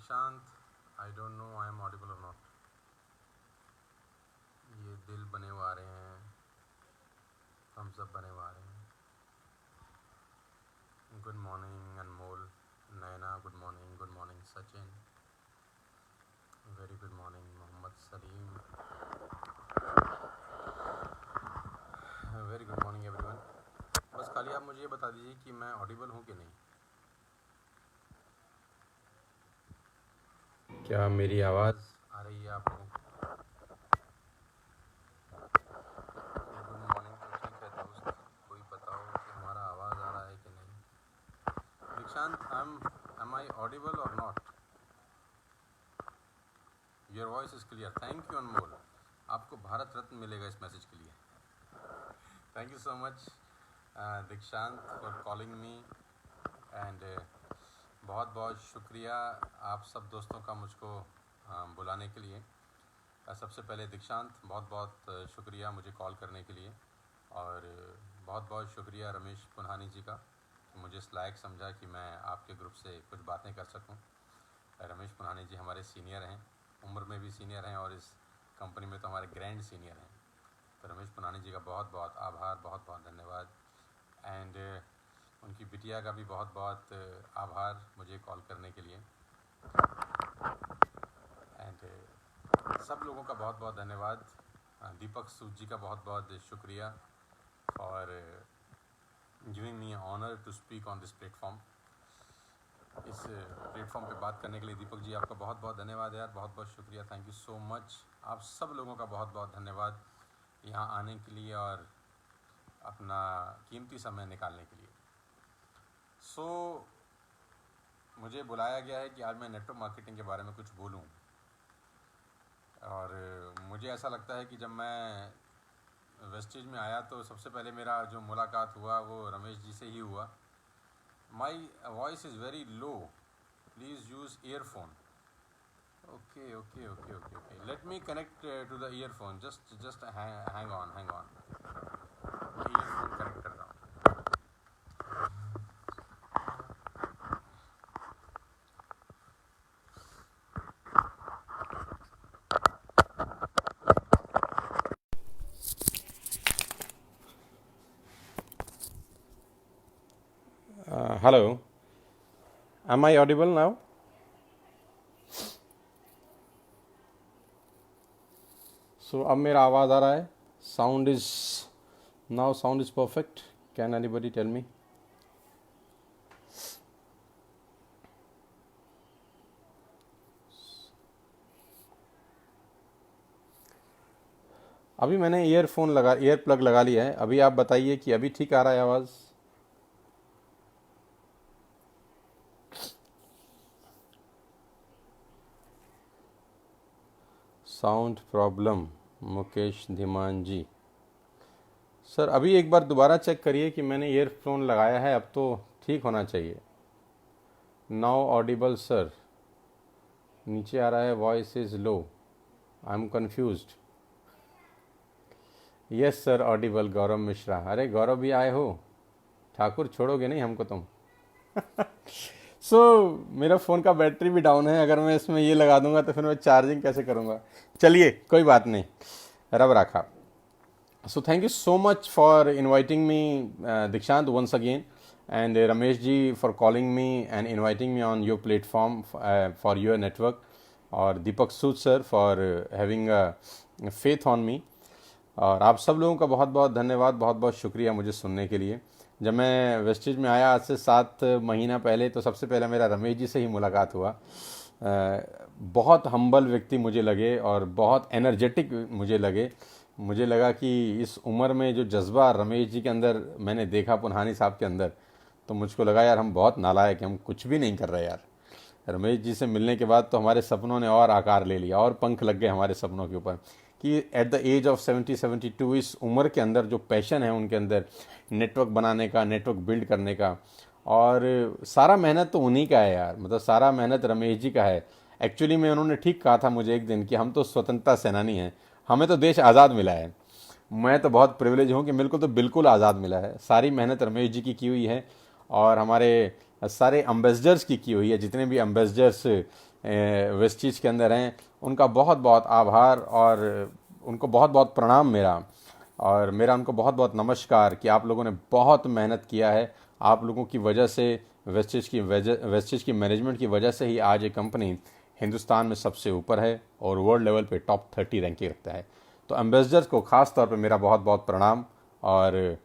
दीक्षांत, I don't know I am audible और not. ये दिल बने हुए आ रहे हैं, थम्स अप बने हुए आ रहे हैं। Good morning Anmol, Naina good morning Sachin, very good morning Mohammad Saleem, very good morning everyone. बस खाली आप मुझे ये बता दीजिए कि मैं ऑडिबल हूँ कि नहीं। क्या मेरी आवाज़ आ रही है आप लोगों को? गुड मॉर्निंग तो ठीक है दोस्त, कोई बताओ कि हमारा आवाज़ आ रहा है कि नहीं। दीक्षांत, एम आई ऑडिबल और not? Your voice is clear, thank you Anmol. आपको भारत रत्न मिलेगा इस मैसेज के लिए। Thank you so much Dikshant for calling me and बहुत बहुत शुक्रिया आप सब दोस्तों का मुझको बुलाने के लिए। सबसे पहले दीक्षांत, बहुत बहुत शुक्रिया मुझे कॉल करने के लिए, और बहुत बहुत शुक्रिया रमेश पुन्हानी जी का कि मुझे इस लायक समझा कि मैं आपके ग्रुप से कुछ बातें कर सकूं। रमेश पुन्हानी जी हमारे सीनियर हैं, उम्र में भी सीनियर हैं, और इस कंपनी में तो हमारे ग्रैंड सीनियर हैं। तो रमेश पुन्हानी जी का बहुत बहुत आभार, बहुत बहुत धन्यवाद। एंड उनकी बिटिया का भी बहुत बहुत आभार मुझे कॉल करने के लिए। एंड सब लोगों का बहुत बहुत धन्यवाद। दीपक सूद जी का बहुत बहुत शुक्रिया for giving me honour to speak on this platform. इस प्लेटफॉर्म पे बात करने के लिए दीपक जी आपका बहुत बहुत धन्यवाद यार, बहुत बहुत शुक्रिया, थैंक यू सो मच। आप सब लोगों का बहुत बहुत धन्यवाद यहाँ आने के लिए और अपना कीमती समय निकालने के लिए। मुझे बुलाया गया है कि आज मैं नेटवर्क मार्केटिंग के बारे में कुछ बोलूं, और मुझे ऐसा लगता है कि जब मैं वेस्टेज में आया तो सबसे पहले मेरा जो मुलाकात हुआ वो रमेश जी से ही हुआ। My voice is very low, please use earphone. Okay okay okay okay okay, let me connect to the earphone, just hang on मैं ईयरफोन कनेक्ट कर रहा हूँ। Hello, am I audible now? So अब मेरा आवाज़ आ रहा है? Sound is perfect. Can anybody tell me? अभी मैंने ईयर प्लग लगा लिया है। अभी आप बताइए कि अभी ठीक आ रहा है आवाज़? साउंड प्रॉब्लम, मुकेश धीमान जी। सर अभी एक बार दोबारा चेक करिए कि मैंने ईयरफोन लगाया है, अब तो ठीक होना चाहिए। नाउ ऑडिबल सर, नीचे आ रहा है voice is low, I am confused. Yes sir audible, Gaurav Mishra. अरे गौरव भी आए हो, ठाकुर छोड़ोगे नहीं हमको तुम। मेरा फ़ोन का बैटरी भी डाउन है, अगर मैं इसमें ये लगा दूंगा तो फिर मैं चार्जिंग कैसे करूँगा। चलिए कोई बात नहीं, रब रखा। So thank you so much for inviting me, Dikshant, once again, and Ramesh ji for calling me and inviting me on your platform for your network, और दीपक सूद sir for having a faith on me। और आप सब लोगों का बहुत बहुत धन्यवाद, बहुत बहुत शुक्रिया मुझे सुनने के लिए। जब मैं वेस्टेज में आया आज से 7 महीना पहले, तो सबसे पहले मेरा रमेश जी से ही मुलाकात हुआ। बहुत हम्बल व्यक्ति मुझे लगे और बहुत एनर्जेटिक मुझे लगे। मुझे लगा कि इस उम्र में जो जज्बा रमेश जी के अंदर मैंने देखा, पुन्हानी साहब के अंदर, तो मुझको लगा यार हम बहुत नालायक हैं, हम कुछ भी नहीं कर रहे यार। रमेश जी से मिलने के बाद तो हमारे सपनों ने और आकार ले लिया और पंख लग गए हमारे सपनों के ऊपर, कि एट द एज ऑफ 70-72 इस उम्र के अंदर जो पैशन है उनके अंदर नेटवर्क बनाने का, नेटवर्क बिल्ड करने का, और सारा मेहनत तो उन्हीं का है यार, मतलब सारा मेहनत रमेश जी का है। एक्चुअली में उन्होंने ठीक कहा था मुझे एक दिन कि हम तो स्वतंत्रता सेनानी हैं, हमें तो देश आज़ाद मिला है। मैं तो बहुत प्रिविलेज हूँ कि मेरे को तो बिल्कुल आज़ाद मिला है। सारी मेहनत रमेश जी की हुई है, और हमारे सारे एम्बेसडर्स की हुई है, जितने भी एम्बेसडर्स वेस्टीज के अंदर हैं, उनका बहुत बहुत आभार और उनको बहुत बहुत प्रणाम मेरा, और मेरा उनको बहुत बहुत नमस्कार कि आप लोगों ने बहुत मेहनत किया है। आप लोगों की वजह से, वेस्टीज की मैनेजमेंट की वजह से ही आज ये कंपनी हिंदुस्तान में सबसे ऊपर है और वर्ल्ड लेवल पे टॉप 30 रैंकिंग रखता है। तो एम्बेसडर्स को ख़ास तौर पे मेरा बहुत बहुत प्रणाम, और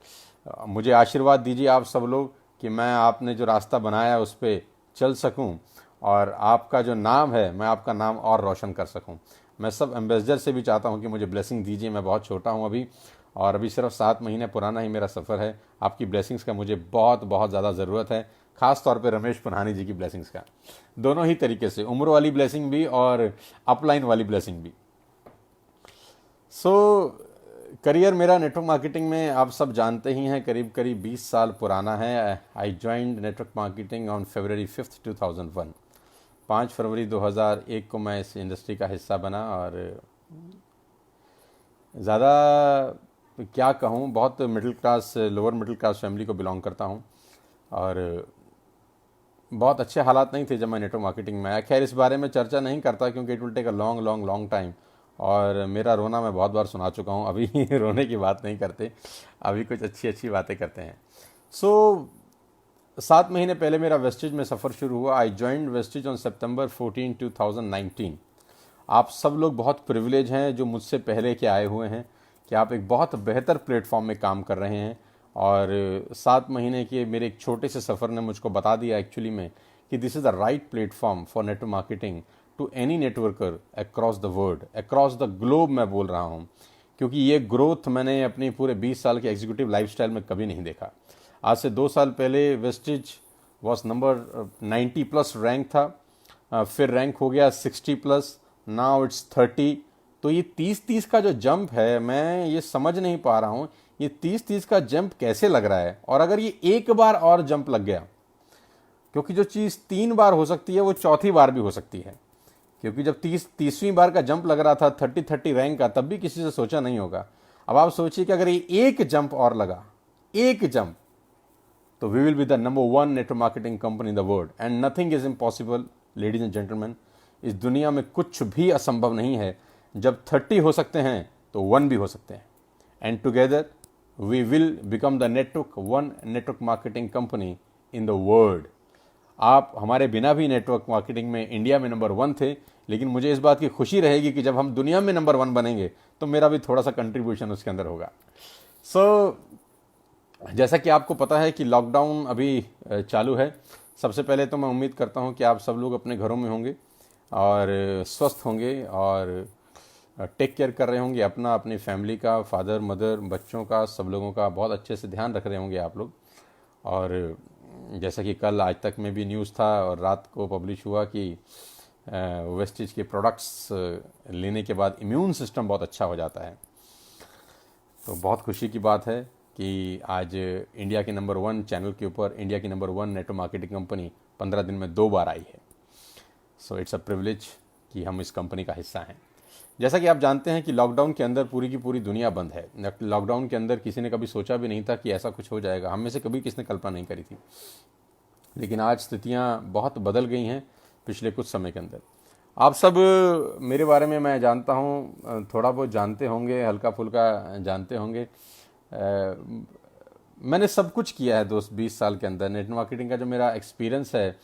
मुझे आशीर्वाद दीजिए आप सब लोग कि मैं आपने जो रास्ता बनाया उस पर चल सकूं, और आपका जो नाम है मैं आपका नाम और रोशन कर सकूं। मैं सब एम्बेसडर से भी चाहता हूं कि मुझे ब्लेसिंग दीजिए। मैं बहुत छोटा हूं अभी, और अभी सिर्फ 7 महीने पुराना ही मेरा सफ़र है। आपकी ब्लेसिंग्स का मुझे बहुत बहुत ज़्यादा ज़रूरत है, ख़ास तौर पे रमेश पुन्हानी जी की ब्लेसिंग्स का, दोनों ही तरीके से, उम्र वाली ब्लेसिंग भी और अपलाइन वाली ब्लेसिंग भी। सो करियर मेरा नेटवर्क मार्केटिंग में आप सब जानते ही हैं, करीब करीब 20 साल पुराना है। आई joined network marketing on February 5th 2001। 5 फरवरी 2001 को मैं इस इंडस्ट्री का हिस्सा बना, और ज़्यादा क्या कहूँ, बहुत middle class, lower middle class family को बिलोंग करता हूँ, और बहुत अच्छे हालात नहीं थे जब मैं नेटवर्क मार्केटिंग में आया। खैर, इस बारे में चर्चा नहीं करता क्योंकि it will take a long long long time, और मेरा रोना मैं बहुत बार सुना चुका हूँ। अभी रोने की बात नहीं करते, अभी कुछ अच्छी अच्छी बातें करते हैं। सो 7 महीने पहले मेरा वेस्टेज में सफ़र शुरू हुआ। आई ज्वाइंड वेस्टेज ऑन September 14, 2019। आप सब लोग बहुत प्रिविलेज हैं जो मुझसे पहले के आए हुए हैं, कि आप एक बहुत बेहतर प्लेटफॉर्म में काम कर रहे हैं, और 7 महीने के मेरे एक छोटे से सफ़र ने मुझको बता दिया एक्चुअली में कि this is the right platform for network marketing to any networker across the world, across the globe मैं बोल रहा हूँ, क्योंकि ये ग्रोथ मैंने अपनी पूरे 20 साल के एग्जीक्यूटिव लाइफस्टाइल में कभी नहीं देखा। आज से 2 साल पहले wastage was number 90 plus rank था, फिर रैंक हो गया 60 प्लस, नाउ इट्स 30। तो ये 30-30 का जो जंप है, मैं ये समझ नहीं पा रहा हूँ ये 30-30 का जंप कैसे लग रहा है। और अगर ये एक बार और जंप लग गया, क्योंकि जो चीज़ 3 बार हो सकती है वो चौथी बार भी हो सकती है, क्योंकि जब 30वीं बार का जंप लग रहा था 30-30 रैंक का, तब भी किसी से सोचा नहीं होगा। अब आप सोचिए कि अगर ये एक जंप और लगा, एक जंप, तो we will be the number 1 network marketing company in the world, and nothing is impossible ladies and gentleman. इस दुनिया में कुछ भी असंभव नहीं है। जब 30 हो सकते हैं तो 1 भी हो सकते हैं, and together we will become the network 1 network marketing company in the world. आप हमारे बिना भी नेटवर्क मार्केटिंग में इंडिया में नंबर 1 थे, लेकिन मुझे इस बात की खुशी रहेगी कि जब हम दुनिया में नंबर 1 बनेंगे तो मेरा भी थोड़ा सा कंट्रीब्यूशन उसके अंदर होगा। सो जैसा कि आपको पता है कि लॉकडाउन अभी चालू है। सबसे पहले तो मैं उम्मीद करता हूं कि आप सब लोग अपने घरों में होंगे और स्वस्थ होंगे, और टेक केयर कर रहे होंगे अपना, अपनी फैमिली का, फादर मदर, बच्चों का, सब लोगों का बहुत अच्छे से ध्यान रख रहे होंगे आप लोग। और जैसा कि कल आज तक में भी न्यूज़ था और रात को पब्लिश हुआ कि वेस्टेज के प्रोडक्ट्स लेने के बाद इम्यून सिस्टम बहुत अच्छा हो जाता है। तो बहुत खुशी की बात है कि आज इंडिया के नंबर 1 चैनल के ऊपर इंडिया की नंबर 1 नेटवर्क मार्केटिंग कंपनी 15 दिन में 2 बार आई है। सो इट्स अ प्रिविलेज कि हम इस कंपनी का हिस्सा हैं। जैसा कि आप जानते हैं कि लॉकडाउन के अंदर पूरी की पूरी दुनिया बंद है। लॉकडाउन के अंदर किसी ने कभी सोचा भी नहीं था कि ऐसा कुछ हो जाएगा, हम में से कभी किसने कल्पना नहीं करी थी। लेकिन आज स्थितियाँ बहुत बदल गई हैं पिछले कुछ समय के अंदर। आप सब मेरे बारे में मैं जानता हूँ, थोड़ा बहुत जानते होंगे, हल्का फुल्का जानते होंगे। मैंने सब कुछ किया है दोस्त 20 साल के अंदर। नेटवर्क मार्केटिंग का जो मेरा एक्सपीरियंस है,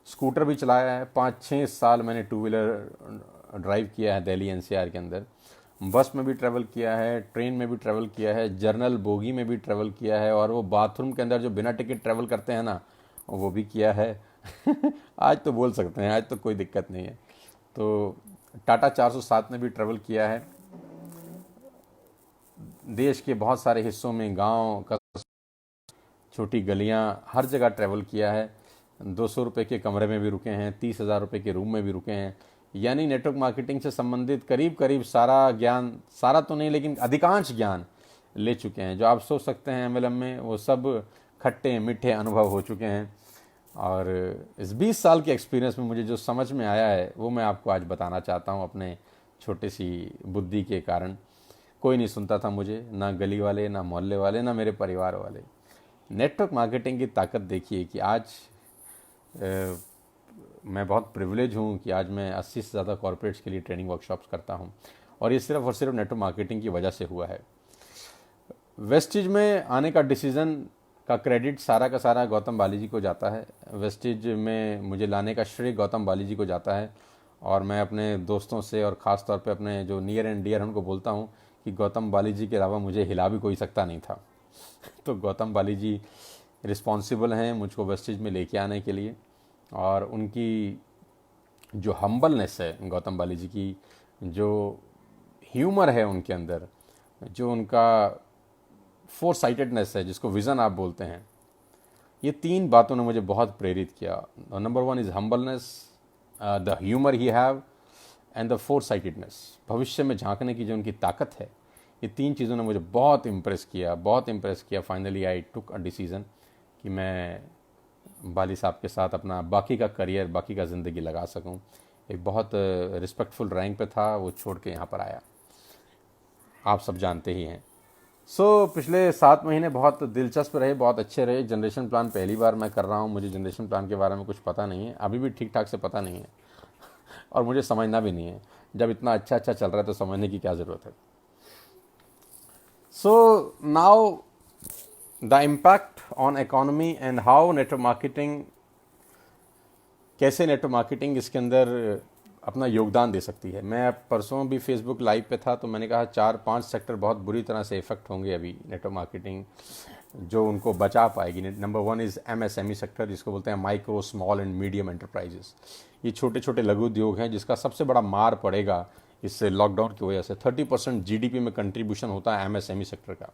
स्कूटर भी चलाया है, 5-6 साल मैंने 2 व्हीलर ड्राइव किया है दिल्ली NCR के अंदर, बस में भी ट्रैवल किया है, ट्रेन में भी ट्रैवल किया है, जर्नल बोगी में भी ट्रैवल किया है, और वो बाथरूम के अंदर जो बिना टिकट ट्रैवल करते हैं ना, वो भी किया है। आज तो बोल सकते हैं, आज तो कोई दिक्कत नहीं है। तो टाटा 407 में भी ट्रैवल किया है। देश के बहुत सारे हिस्सों में, गांव का, छोटी गलियां, हर जगह ट्रैवल किया है। 200 रुपये के कमरे में भी रुके हैं, 30,000 रुपये के रूम में भी रुके हैं। यानी नेटवर्क मार्केटिंग से संबंधित करीब करीब सारा ज्ञान, सारा तो नहीं लेकिन अधिकांश ज्ञान ले चुके हैं। जो आप सोच सकते हैं MLM में, वो सब खट्टे मीठे अनुभव हो चुके हैं। और इस 20 साल के एक्सपीरियंस में मुझे जो समझ में आया है वो मैं आपको आज बताना चाहता हूँ अपने छोटे सी बुद्धि के कारण। कोई नहीं सुनता था मुझे, ना गली वाले, ना मोहल्ले वाले, ना मेरे परिवार वाले। नेटवर्क मार्केटिंग की ताकत देखिए कि आज मैं बहुत प्रिविलेज हूँ कि आज मैं 80 से ज़्यादा कॉर्पोरेट्स के लिए ट्रेनिंग वर्कशॉप्स करता हूँ, और ये सिर्फ और सिर्फ नेटवर्क मार्केटिंग की वजह से हुआ है। वेस्टिज में आने का डिसीज़न का क्रेडिट सारा का सारा गौतम बाली जी को जाता है। वेस्टिज में मुझे लाने का श्रेय गौतम बाली जी को जाता है, और मैं अपने दोस्तों से और ख़ास तौर पे अपने जो नियर एंड डियर उनको बोलता हूँ कि गौतम बाली जी के अलावा मुझे हिला भी कोई सकता नहीं था। तो गौतम बाली जी रिस्पॉन्सिबल हैं मुझको वेस्टिज में लेके आने के लिए, और उनकी जो हम्बलनेस है, गौतम बाली जी की जो ह्यूमर है उनके अंदर, जो उनका फोर साइटेडनेस है जिसको विज़न आप बोलते हैं, ये तीन बातों ने मुझे बहुत प्रेरित किया। Number one is humbleness, the humour he have, and the four sightedness. भविष्य में झांकने की जो उनकी ताकत है, ये तीन चीज़ों ने मुझे बहुत इम्प्रेस किया। Finally I took a decision कि मैं बाली साहब के साथ अपना बाकी का करियर, बाकी का ज़िंदगी लगा सकूं। एक बहुत रिस्पेक्टफुल रैंक पे था, वो छोड़ के यहाँ पर आया, आप सब जानते ही हैं। पिछले 7 महीने बहुत दिलचस्प रहे, बहुत अच्छे रहे। जनरेशन प्लान पहली बार मैं कर रहा हूँ, मुझे जनरेशन प्लान के बारे में कुछ पता नहीं है, अभी भी ठीक ठाक से पता नहीं है, और मुझे समझना भी नहीं है। जब इतना अच्छा चल रहा है तो समझने की क्या ज़रूरत है। So now the impact on economy and how network marketing, कैसे नेटवर्क मार्केटिंग इसके अंदर अपना योगदान दे सकती है। मैं परसों भी फेसबुक लाइव पे था, तो मैंने कहा 4-5 सेक्टर बहुत बुरी तरह से इफेक्ट होंगे अभी नेटवर्क मार्केटिंग जो उनको बचा पाएगी। Number one is MSME sector, जिसको बोलते हैं micro small and medium enterprises. ये छोटे छोटे लघु उद्योग हैं जिसका सबसे बड़ा मार पड़ेगा इस लॉकडाउन की वजह से। 30% GDP में कंट्रीब्यूशन होता है MSME सेक्टर का,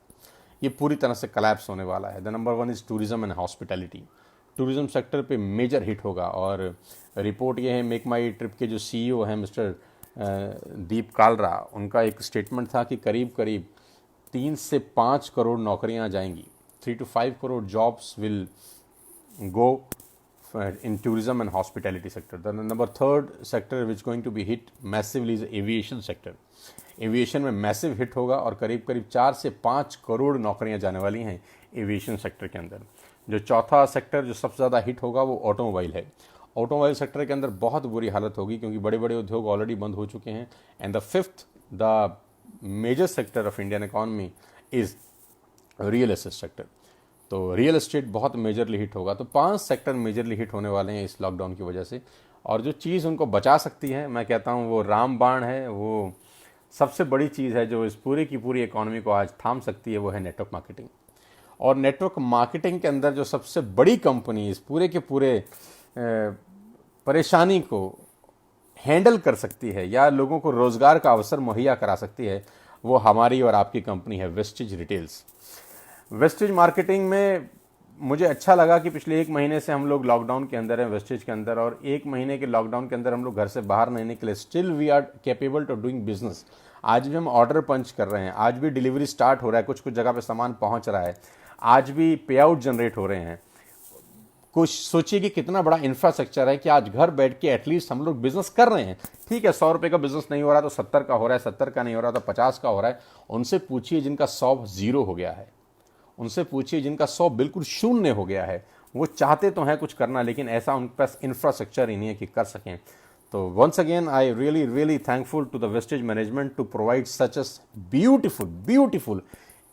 ये पूरी तरह से कलैप्स होने वाला है। The number one is tourism and hospitality. Tourism sector पे मेजर हिट होगा, और रिपोर्ट ये है, मेक माई ट्रिप के जो CEO हैं मिस्टर दीप कालरा, उनका एक स्टेटमेंट था कि करीब करीब 3 से 5 करोड़ नौकरियां जाएंगी। 3 to 5 crore jobs will go in tourism and hospitality sector. The number third sector which going to be hit massively is aviation sector. Aviation में मैसिव हिट होगा, और करीब करीब 4 से 5 करोड़ नौकरियां जाने वाली हैं एविएशन सेक्टर के अंदर। जो चौथा सेक्टर जो सबसे ज़्यादा हिट होगा वो ऑटोमोबाइल है। ऑटोमोबाइल सेक्टर के अंदर बहुत बुरी हालत होगी, क्योंकि बड़े बड़े उद्योग ऑलरेडी बंद हो चुके हैं। And the fifth the major sector of Indian economy is real estate sector. तो रियल एस्टेट बहुत मेजरली हिट होगा। तो 5 सेक्टर मेजरली हिट होने वाले हैं इस लॉकडाउन की वजह से, और जो चीज़ उनको बचा सकती है, मैं कहता हूँ वो रामबाण है, वो सबसे बड़ी चीज़ है जो इस पूरी की पूरी इकॉनमी को आज थाम सकती है, वो है नेटवर्क मार्केटिंग। और नेटवर्क मार्केटिंग के अंदर जो सबसे बड़ी कंपनी इस पूरे के पूरे परेशानी को हैंडल कर सकती है या लोगों को रोज़गार का अवसर मुहैया करा सकती है, वो हमारी और आपकी कंपनी है वेस्टिज रिटेल्स। वेस्टिज मार्केटिंग में मुझे अच्छा लगा कि पिछले 1 महीने से हम लोग लॉकडाउन के अंदर हैं वेस्टिज के अंदर, और 1 महीने के लॉकडाउन के अंदर हम लोग घर से बाहर नहीं निकले। Still we are capable to doing business. आज भी हम ऑर्डर पंच कर रहे हैं, आज भी डिलीवरी स्टार्ट हो रहा है, कुछ कुछ जगह पे सामान पहुंच रहा है, आज भी पे आउट जनरेट हो रहे हैं। कुछ सोचिए कि कितना बड़ा इंफ्रास्ट्रक्चर है कि आज घर बैठ के एटलीस्ट हम लोग बिजनेस कर रहे हैं। ठीक है, 100 रुपये का बिजनेस नहीं हो रहा तो 70 का हो रहा है, 70 का नहीं हो रहा तो 50 का हो रहा है। उनसे पूछिए जिनका 100 जीरो हो गया है, उनसे पूछिए जिनका 100 बिल्कुल शून्य हो गया है। वो चाहते तो हैं कुछ करना, लेकिन ऐसा उनके पास इंफ्रास्ट्रक्चर ही नहीं है कि कर सकें। तो once again I really thankful to the Vestige management to provide such a beautiful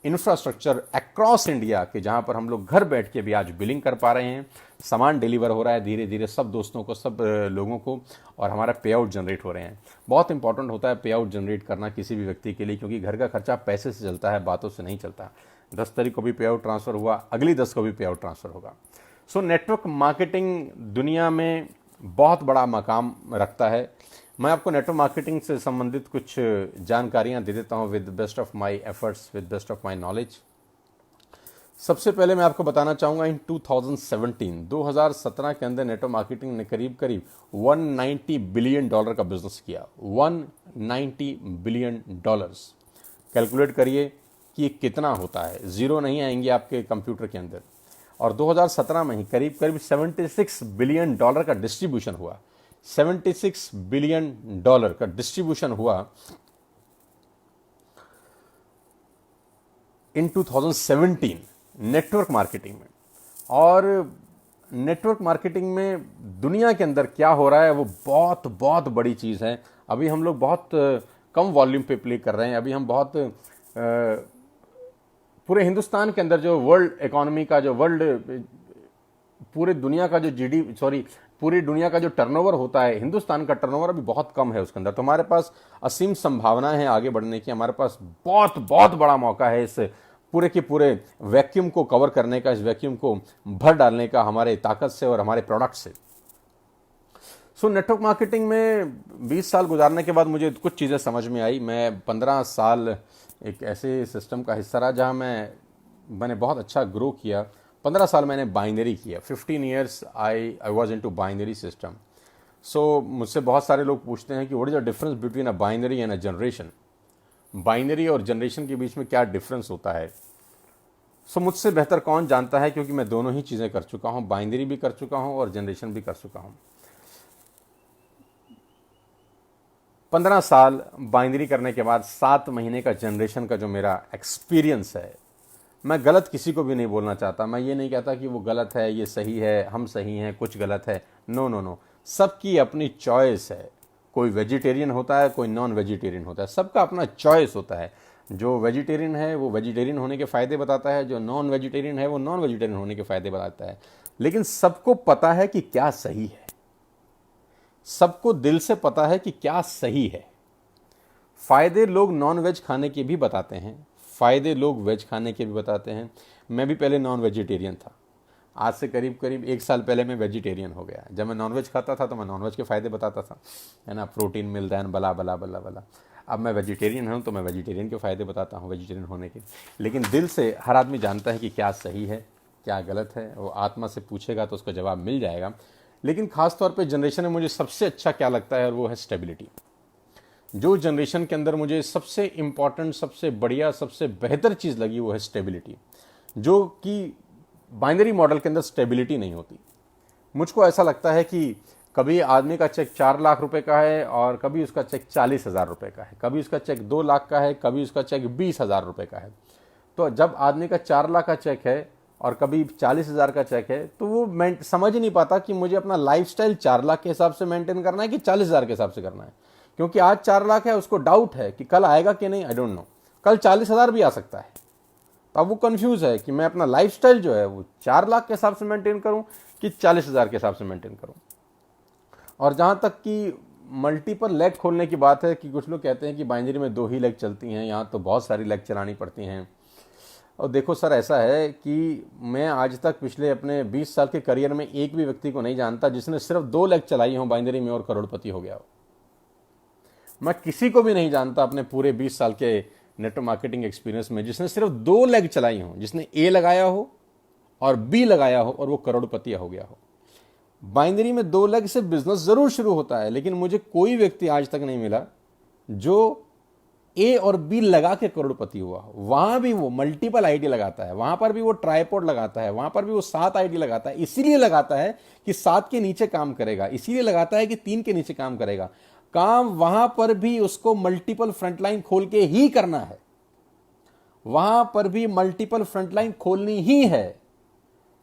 infrastructure across India के, जहां पर हम लोग घर बैठ के भी आज बिलिंग कर पा रहे हैं, सामान डिलीवर हो रहा है धीरे धीरे सब दोस्तों को, सब लोगों को, और हमारा पे आउट जनरेट हो रहे हैं। बहुत इंपॉर्टेंट होता है पे आउट जनरेट करना किसी भी व्यक्ति के लिए, क्योंकि घर का खर्चा पैसे से चलता है, बातों से नहीं चलता। 10 तारीख को भी पे आउट ट्रांसफ़र हुआ, अगली 10 को भी पे आउट ट्रांसफ़र होगा। सो नेटवर्क मार्केटिंग दुनिया में बहुत बड़ा मकाम रखता है। मैं आपको नेटवर्क मार्केटिंग से संबंधित कुछ जानकारियां दे देता हूं with best of my efforts, with best of my knowledge. सबसे पहले मैं आपको बताना चाहूँगा इन 2017 के अंदर नेटवर्क मार्केटिंग ने करीब करीब $190 बिलियन का बिजनेस किया। $190 बिलियन। कैलकुलेट करिए कि ये कितना होता है, ज़ीरो नहीं आएंगे आपके कंप्यूटर के अंदर। और 2017 में ही करीब करीब $76 बिलियन का डिस्ट्रीब्यूशन हुआ। $76 बिलियन का डिस्ट्रीब्यूशन हुआ इन 2017 नेटवर्क मार्केटिंग में। और नेटवर्क मार्केटिंग में दुनिया के अंदर क्या हो रहा है वो बहुत बहुत बड़ी चीज़ है। अभी हम लोग बहुत कम वॉल्यूम पे प्ले कर रहे हैं। अभी हम बहुत पूरे हिंदुस्तान के अंदर जो वर्ल्ड इकोनॉमी का जो पूरे दुनिया का जो पूरी दुनिया का जो टर्नओवर होता है, हिंदुस्तान का टर्नओवर अभी बहुत कम है उसके अंदर। तो हमारे पास असीम संभावनाएं हैं आगे बढ़ने की। हमारे पास बहुत बहुत बड़ा मौका है इस पूरे के पूरे वैक्यूम को कवर करने का, इस वैक्यूम को भर डालने का हमारे ताकत से और हमारे प्रोडक्ट से। सो नेटवर्क मार्केटिंग में 20 साल गुजारने के बाद मुझे कुछ चीज़ें समझ में आई। मैं 15 साल एक ऐसे सिस्टम का हिस्सा रहा जहाँ मैंने बहुत अच्छा ग्रो किया। 15 साल मैंने बाइनरी किया। 15 years I was into binary system. So मुझसे बहुत सारे लोग पूछते हैं कि what is the difference between a binary and a generation. Binary और जनरेशन के बीच में क्या डिफरेंस होता है। सो मुझसे बेहतर कौन जानता है, क्योंकि मैं दोनों ही चीज़ें कर चुका हूँ, बाइनरी भी कर चुका हूँ और जनरेशन भी कर चुका हूँ। 15 साल बाइनरी करने के बाद 7 महीने का जनरेशन का जो मेरा एक्सपीरियंस है, मैं गलत किसी को भी नहीं बोलना चाहता। मैं ये नहीं कहता कि वो गलत है, ये सही है, हम सही हैं, कुछ गलत है। नो नो नो, सबकी अपनी चॉइस है। कोई वेजिटेरियन होता है, कोई नॉन वेजिटेरियन होता है, सबका अपना चॉइस होता है। जो वेजिटेरियन है वो वेजिटेरियन होने के फ़ायदे बताता है, जो नॉन वेजिटेरियन है वो नॉन वेजिटेरियन होने के फ़ायदे बताता है। लेकिन सबको पता है कि क्या सही है, सबको दिल से पता है कि क्या सही है। फ़ायदे लोग नॉन वेज खाने के भी बताते हैं, फ़ायदे लोग वेज खाने के भी बताते हैं। मैं भी पहले नॉन वेजिटेरियन था। आज से करीब करीब 1 साल पहले मैं वेजिटेरियन हो गया। जब मैं नॉनवेज खाता था तो मैं नॉनवेज के फ़ायदे बताता था, है ना, प्रोटीन मिलता है, बला बला बला बला। अब मैं वेजिटेरियन हूँ तो मैं वेजिटेरियन के फ़ायदे बताता हूँ, वेजिटेरियन होने के। लेकिन दिल से हर आदमी जानता है कि क्या सही है, क्या गलत है। वो आत्मा से पूछेगा तो उसका जवाब मिल जाएगा। लेकिन ख़ास तौर पे जनरेशन में मुझे सबसे अच्छा क्या लगता है, और वो है स्टेबिलिटी। जो जनरेशन के अंदर मुझे सबसे इम्पॉर्टेंट, सबसे बढ़िया, सबसे बेहतर चीज़ लगी वो है स्टेबिलिटी, जो कि बाइनरी मॉडल के अंदर स्टेबिलिटी नहीं होती। मुझको ऐसा लगता है कि कभी आदमी का चेक 4 लाख रुपए का है और कभी उसका चेक 40,000 रुपये का है, कभी उसका चेक 2 लाख का है, कभी उसका चेक 20,000 रुपये का है। तो जब आदमी का 4 लाख का चेक है और कभी 40,000 का चेक है, तो वो समझ ही नहीं पाता कि मुझे अपना लाइफस्टाइल 4 लाख के हिसाब से मेंटेन करना है कि 40,000 के हिसाब से करना है। क्योंकि आज 4 लाख है, उसको डाउट है कि कल आएगा कि नहीं, आई डोंट नो, कल 40,000 भी आ सकता है। तो अब वो कंफ्यूज है कि मैं अपना लाइफस्टाइल जो है वो 4 लाख के हिसाब से मेंटेन करूं कि 40,000 के हिसाब से मेंटेन करूं। और जहां तक कि मल्टीपल लेग खोलने की बात है, कि कुछ लोग कहते हैं कि बाइनरी में 2 ही लेग चलती हैं, यहाँ तो बहुत सारी लेग चलानी पड़ती हैं। और देखो सर, ऐसा है कि मैं आज तक पिछले अपने 20 साल के करियर में एक भी व्यक्ति को नहीं जानता जिसने सिर्फ 2 लेग चलाई हो बाइनरी में और करोड़पति हो गया हो। मैं किसी को भी नहीं जानता अपने पूरे 20 साल के नेटवर्क मार्केटिंग एक्सपीरियंस में जिसने सिर्फ 2 लेग चलाई हो, जिसने ए लगाया हो और बी लगाया हो और वो करोड़पति हो गया हो। बाइनरी में 2 लेग से बिजनेस जरूर शुरू होता है, लेकिन मुझे कोई व्यक्ति आज तक नहीं मिला जो ए और बी लगा के करोड़पति हुआ हो। वहां भी वो मल्टीपल आईडी लगाता है, वहां पर भी वो ट्राइपॉड लगाता है, वहां पर भी वो 7 आईडी लगाता है। इसीलिए लगाता है कि 7 के नीचे काम करेगा, इसीलिए लगाता है कि 3 के नीचे काम करेगा। काम वहां पर भी उसको मल्टीपल फ्रंटलाइन खोल के ही करना है, वहां पर भी मल्टीपल फ्रंटलाइन खोलनी ही है,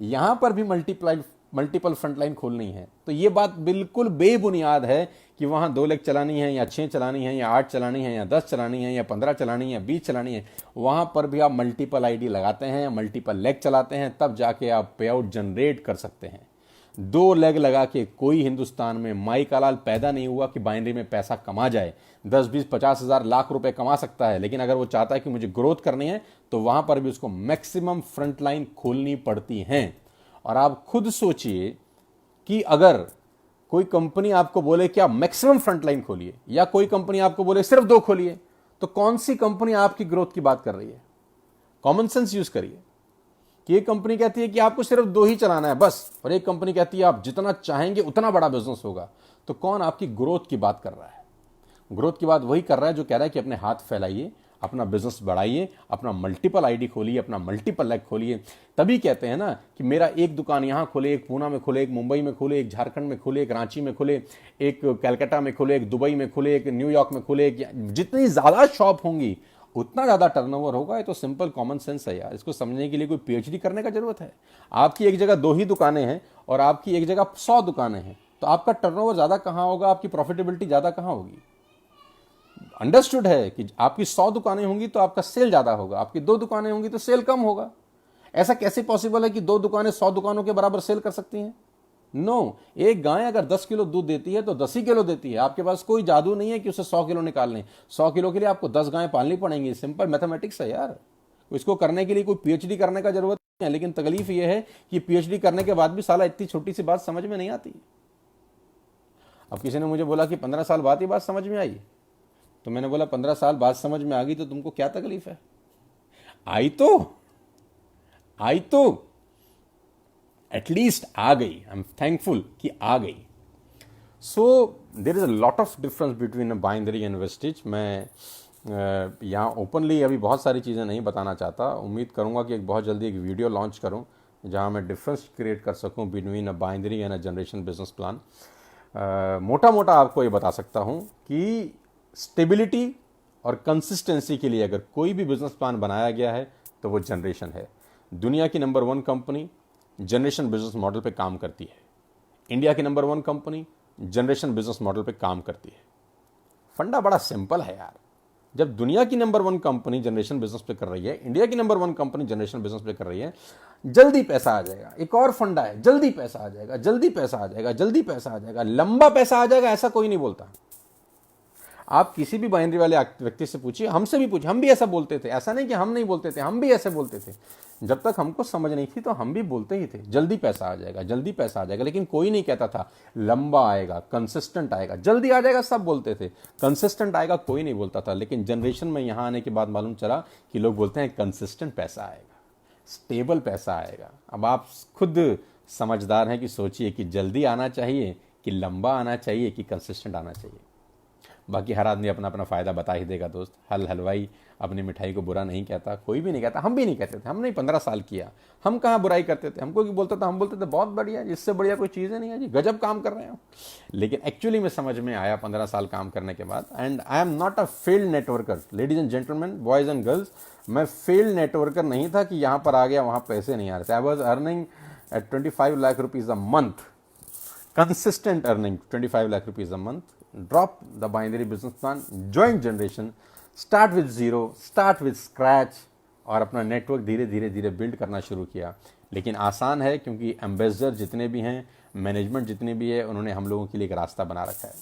यहां पर भी मल्टीपल फ्रंटलाइन खोलनी है। तो यह बात बिल्कुल बेबुनियाद है कि वहां 2 लेग चलानी है या 6 चलानी है या 8 चलानी है या 10 चलानी है या 15 चलानी है या 20 चलानी है। वहां पर भी आप मल्टीपल आईडी लगाते हैं, मल्टीपल लेग चलाते हैं, तब जाके आप पे आउट जनरेट कर सकते हैं। 2 लेग लगा के कोई हिंदुस्तान में माई का लाल पैदा नहीं हुआ कि बाइनरी में पैसा कमा जाए। 10, 20, 50,000 लाख रुपए कमा सकता है, लेकिन अगर वो चाहता है कि मुझे ग्रोथ करनी है तो वहां पर भी उसको मैक्सिमम फ्रंटलाइन खोलनी पड़ती है। और आप खुद सोचिए कि अगर कोई कंपनी आपको बोले कि आप मैक्सिमम फ्रंटलाइन खोलिए, या कोई कंपनी आपको बोले सिर्फ 2 खोलिए, तो कौन सी कंपनी आपकी ग्रोथ की बात कर रही है? कॉमन सेंस यूज करिए कि एक कंपनी कहती है कि आपको सिर्फ 2 ही चलाना है बस, और एक कंपनी कहती है आप जितना चाहेंगे उतना बड़ा बिजनेस होगा। तो कौन आपकी ग्रोथ की बात कर रहा है? ग्रोथ की बात वही कर रहा है जो कह रहा है कि अपने हाथ फैलाइए, अपना बिजनेस बढ़ाइए, अपना मल्टीपल आईडी खोलिए, अपना मल्टीपल लेग खोलिए। तभी कहते हैं ना कि मेरा एक दुकान यहां खोले, एक पूना में खोले, एक मुंबई में खोले, एक झारखंड में खोले, एक रांची में खोले, एक कलकत्ता में खोले, एक दुबई में खोले, एक न्यूयॉर्क में खोले। जितनी ज्यादा शॉप होंगी उतना ज्यादा टर्नओवर होगा। ये तो सिंपल कॉमन सेंस है यार, इसको समझने के लिए कोई पीएचडी करने का जरूरत है? आपकी एक जगह 2 ही दुकानें हैं और आपकी एक जगह 100 दुकानें हैं, तो आपका टर्नओवर ज़्यादा कहाँ होगा, आपकी प्रॉफिटेबिलिटी ज़्यादा कहाँ होगी? अंडरस्टूड है कि आपकी 100 दुकानें होंगी तो आपका सेल ज़्यादा होगा, आपकी 2 दुकानें होंगी तो सेल कम होगा। ऐसा कैसे पॉसिबल है कि 2 दुकानें 100 दुकानों के बराबर सेल कर सकती हैं? नो, एक गाय अगर 10 किलो दूध देती है तो 10 ही किलो देती है। आपके पास कोई जादू नहीं है कि उसे 100 किलो निकाल लें। 100 किलो के लिए आपको 10 गायें पालनी पड़ेंगी। सिंपल मैथमेटिक्स है यार। इसको करने के लिए कोई पीएचडी करने का जरूरत नहीं है, लेकिन तकलीफ यह है कि पीएचडी करने के बाद भी साला इतनी छोटी सी बात समझ में नहीं आती। अब किसी ने मुझे बोला कि 15 साल बाद ही बात समझ में आई, तो मैंने बोला 15 साल बाद समझ में आ गई तो तुमको क्या तकलीफ है? आई तो एटलीस्ट आ गई। आई एम थैंकफुल कि आ गई। So there is a lot of difference between binary and wastage. मैं यहाँ ओपनली अभी बहुत सारी चीज़ें नहीं बताना चाहता। उम्मीद करूँगा कि एक बहुत जल्दी एक वीडियो लॉन्च करूँ जहाँ मैं डिफरेंस क्रिएट कर सकूँ between a binary and a generation business plan. मोटा मोटा आपको ये बता सकता हूँ कि स्टेबिलिटी और कंसिस्टेंसी के लिए अगर कोई भी बिजनेस प्लान बनाया गया है तो वो जनरेशन है। दुनिया की number 1 company generation business model पे काम करती है। इंडिया की number 1 company generation business model पे काम करती है। फंडा बड़ा सिंपल है यार। जब दुनिया की नंबर 1 कंपनी जनरेशन बिजनेस पे कर रही है, इंडिया की नंबर 1 कंपनी जनरेशन बिजनेस पे कर रही है, जल्दी पैसा आ जाएगा। एक और फंडा है, जल्दी पैसा आ जाएगा, जल्दी पैसा आ जाएगा, जल्दी पैसा आ जाएगा, लंबा पैसा आ जाएगा, ऐसा कोई नहीं बोलता। आप किसी भी बाइनरी वाले व्यक्ति से पूछिए, हमसे भी पूछिए, हम भी ऐसा बोलते थे। ऐसा नहीं कि हम नहीं बोलते थे, हम भी ऐसे बोलते थे। जब तक हमको समझ नहीं थी तो हम भी बोलते ही थे, जल्दी पैसा आ जाएगा, जल्दी पैसा आ जाएगा, लेकिन कोई नहीं कहता था लंबा आएगा, कंसिस्टेंट आएगा। जल्दी आ जाएगा सब बोलते थे, कंसिस्टेंट आएगा कोई नहीं बोलता था। लेकिन जनरेशन में यहाँ आने के बाद मालूम चला कि लोग बोलते हैं कंसिस्टेंट पैसा आएगा, स्टेबल पैसा आएगा। अब आप खुद समझदार हैं कि सोचिए कि जल्दी आना चाहिए कि लंबा आना चाहिए कि कंसिस्टेंट आना चाहिए। बाकी हर आदमी अपना अपना फ़ायदा बता ही देगा दोस्त। हलवाई अपनी मिठाई को बुरा नहीं कहता, कोई भी नहीं कहता, हम भी नहीं कहते थे। हमने 15 साल किया, हम कहाँ बुराई करते थे। हमको क्या बोलता था, हम बोलते थे बहुत बढ़िया, इससे बढ़िया कोई चीज़ नहीं है जी, गजब काम कर रहे हो। लेकिन एक्चुअली में समझ में आया 15 साल काम करने के बाद। And I am not a failed networker, ladies and gentleman, boys and girls. मैं फेल्ड नेटवर्कर नहीं था कि यहाँ पर आ गया वहाँ पैसे नहीं आ रहे थे। I was earning eight 25 lakh rupees a month, consistent earning 25 lakh rupees a month. Drop the binary business plan, join generation, start with zero, start with scratch और अपना नेटवर्क धीरे धीरे धीरे बिल्ड करना शुरू किया। लेकिन आसान है क्योंकि एम्बेसडर जितने भी हैं, मैनेजमेंट जितने भी है, उन्होंने हम लोगों के लिए एक रास्ता बना रखा है।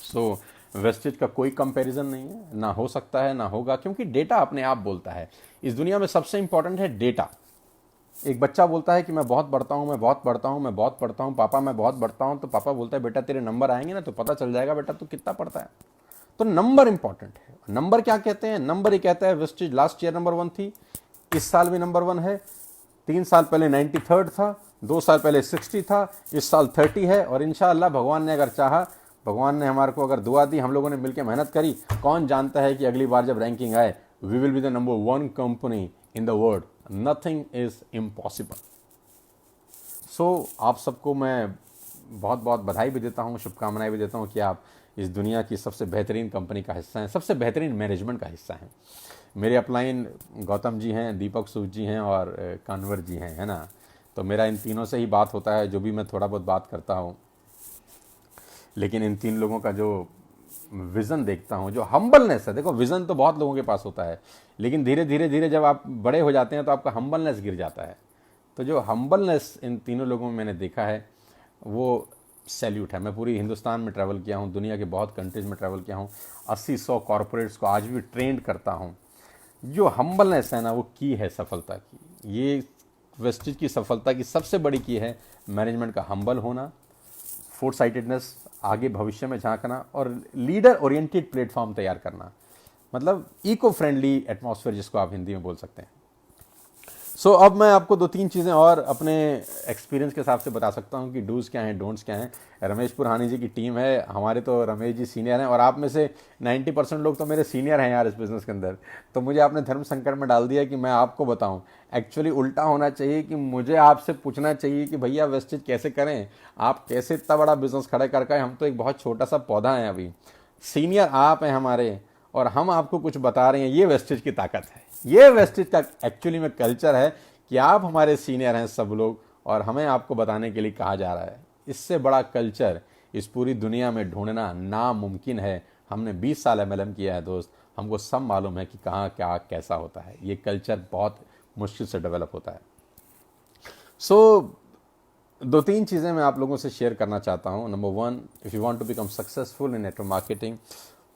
सो वेस्टेज का कोई कंपैरिजन नहीं है, ना हो सकता है ना होगा, क्योंकि डेटा अपने आप बोलता है। इस दुनिया में सबसे इंपॉर्टेंट है डेटा। एक बच्चा बोलता है कि मैं बहुत पढ़ता हूँ, मैं बहुत पढ़ता हूँ, मैं बहुत पढ़ता हूँ, पापा मैं बहुत पढ़ता हूँ। तो पापा बोलता है बेटा तेरे नंबर आएंगे ना तो पता चल जाएगा बेटा तू कितना पढ़ता है। तो नंबर इंपॉर्टेंट है। नंबर क्या कहते हैं? नंबर ही कहता है वेस्टेज लास्ट ईयर नंबर 1 थी, इस साल भी नंबर 1 है, 3 साल पहले 93rd था, 2 साल पहले 60 था, इस साल 30 है। और इंशाअल्लाह भगवान ने अगर चाहा, भगवान ने हमारे को अगर दुआ दी, हम लोगों ने मिलकर मेहनत करी, कौन जानता है कि अगली बार जब रैंकिंग आए, we will be the number 1 company in the world. Nothing is impossible. So आप सबको मैं बहुत बहुत बधाई भी देता हूँ, शुभकामनाएं भी देता हूँ कि आप इस दुनिया की सबसे बेहतरीन कंपनी का हिस्सा हैं, सबसे बेहतरीन मैनेजमेंट का हिस्सा हैं। मेरे अपलाइन गौतम जी हैं, दीपक सूद जी हैं और कानवर जी हैं, है ना। तो मेरा इन तीनों से ही बात होता है, जो भी मैं थोड़ा बहुत बात करता हूँ। लेकिन इन 3 लोगों का जो विज़न देखता हूँ, जो हम्बलनेस है, देखो विज़न तो बहुत लोगों के पास होता है, लेकिन धीरे धीरे धीरे जब आप बड़े हो जाते हैं तो आपका हम्बलनेस गिर जाता है। तो जो हम्बलनेस इन तीनों लोगों में मैंने देखा है वो सैल्यूट है। मैं पूरी हिंदुस्तान में ट्रैवल किया हूँ, दुनिया के बहुत कंट्रीज़ में ट्रैवल किया हूँ, 80-100 कॉरपोरेट्स को आज भी ट्रेंड करता हूँ। जो हम्बलनेस है ना, वो की है सफलता की। ये वेस्टेज की सफलता की सबसे बड़ी की है मैनेजमेंट का हम्बल होना, फोरसाइटेडनेस, आगे भविष्य में झांकना और लीडर ओरिएंटेड प्लेटफॉर्म तैयार करना, मतलब इको फ्रेंडली एटमॉस्फेयर जिसको आप हिंदी में बोल सकते हैं। सो अब मैं आपको 2-3 चीज़ें और अपने एक्सपीरियंस के हिसाब से बता सकता हूँ कि डूज़ क्या हैं, डोंट्स क्या हैं। रमेश पुरहानी जी की टीम है, हमारे तो रमेश जी सीनियर हैं और आप में से 90% लोग तो मेरे सीनियर हैं यार इस बिज़नेस के अंदर। तो मुझे आपने धर्म संकट में डाल दिया कि मैं आपको बताऊं। एक्चुअली उल्टा होना चाहिए कि मुझे आपसे पूछना चाहिए कि भैया वेस्टेज कैसे करें, आप कैसे इतना बड़ा बिज़नेस खड़ा कर पाए। हम तो एक बहुत छोटा सा पौधा है, अभी सीनियर आप हैं हमारे और हम आपको कुछ बता रहे हैं। ये वेस्टेज की ताकत है, ये वेस्टेज का एक्चुअली में कल्चर है कि आप हमारे सीनियर हैं सब लोग और हमें आपको बताने के लिए कहा जा रहा है। इससे बड़ा कल्चर इस पूरी दुनिया में ढूंढना नामुमकिन है। हमने 20 साल एमएलएम किया है दोस्त, हमको सब मालूम है कि कहाँ क्या कैसा होता है। ये कल्चर बहुत मुश्किल से डेवलप होता है। सो दो तीन चीज़ें मैं आप लोगों से शेयर करना चाहता हूँ। Number one, if you want to become successful in network marketing,